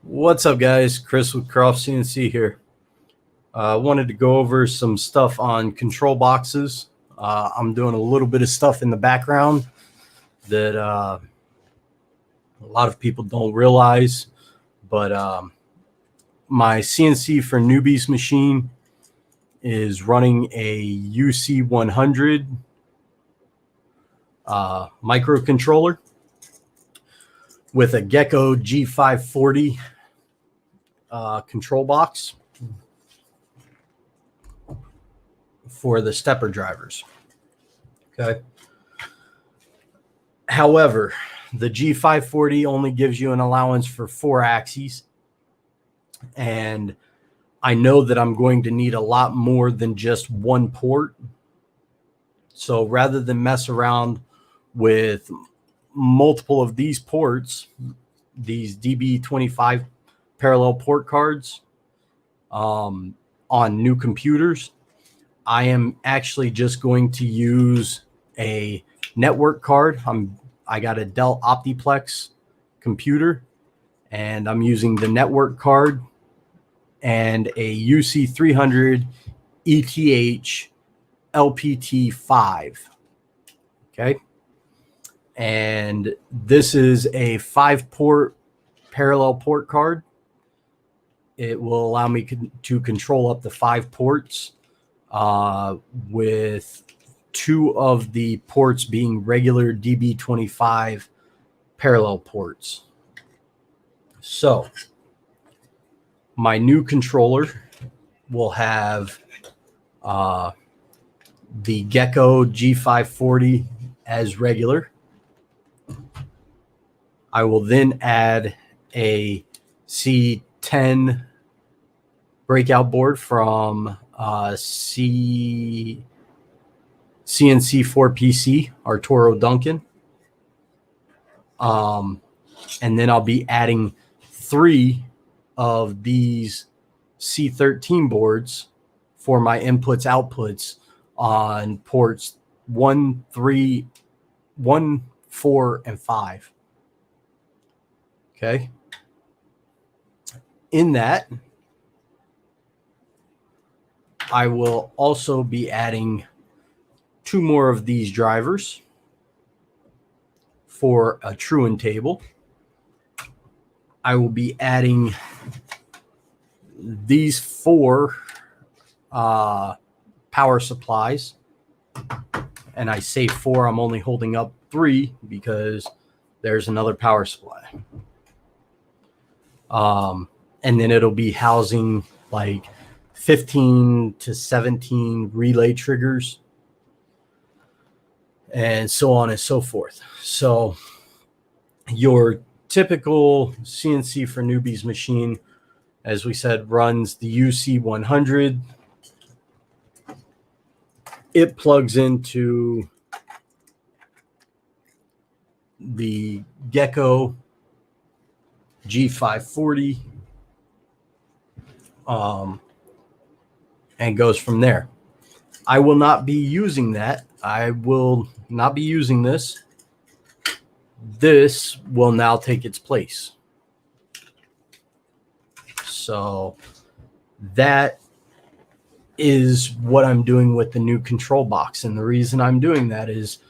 What's up, guys? Chris with Croft CNC here. I wanted to go over some stuff on control boxes. I'm doing a little bit of stuff in the background that a lot of people don't realize, but my CNC for Newbies machine is running a UC100 microcontroller with a Gecko G540 control box for the stepper drivers. Okay. However, the G540 only gives you an allowance for 4 axes. And I know that I'm going to need a lot more than just one port. So rather than mess around with multiple of these ports, these DB25 parallel port cards on new computers, I am actually just going to use a network card. I got a Dell Optiplex computer, and I'm using the network card and a UC300 ETH LPT5. Okay. And this is a 5-port parallel port card. It will allow me to control up to 5 ports, with 2 of the ports being regular DB25 parallel ports. So my new controller will have the Gecko G540 as regular. I will then add a C10 breakout board from CNC 4PC, Arturo Duncan. And then I'll be adding 3 of these C13 boards for my inputs outputs on ports 1, 3, 1, 4, and 5. Okay. In that, I will also be adding 2 more of these drivers for a Truant table. I will be adding these 4 power supplies. And I say 4, I'm only holding up 3 because there's another power supply. And then it'll be housing like 15 to 17 relay triggers and so on and so forth. So your typical CNC for Newbies machine, as we said, runs the UC100. It plugs into the Gecko G540 and goes from there. I will not be using that. I will not be using this. This will now take its place. So that is what I'm doing with the new control box. And the reason I'm doing that is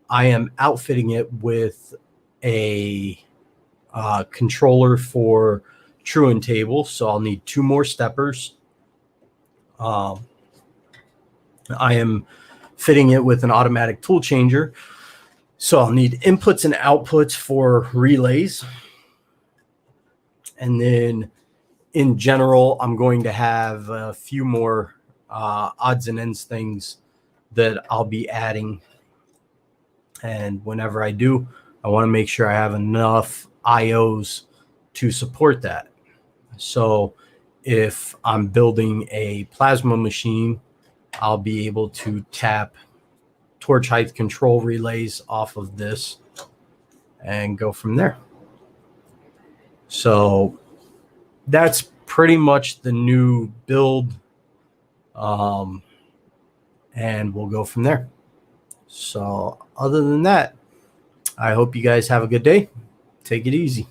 I am outfitting it with a controller for Truant table. So I'll need 2 more steppers. I am fitting it with an automatic tool changer. So I'll need inputs and outputs for relays. And then in general, I'm going to have a few more odds and ends things that I'll be adding. And whenever I do, I want to make sure I have enough IOs to support that. So if I'm building a plasma machine, I'll be able to tap torch height control relays off of this and go from there. So that's pretty much the new build. And we'll go from there. So other than that, I hope you guys have a good day. Take it easy.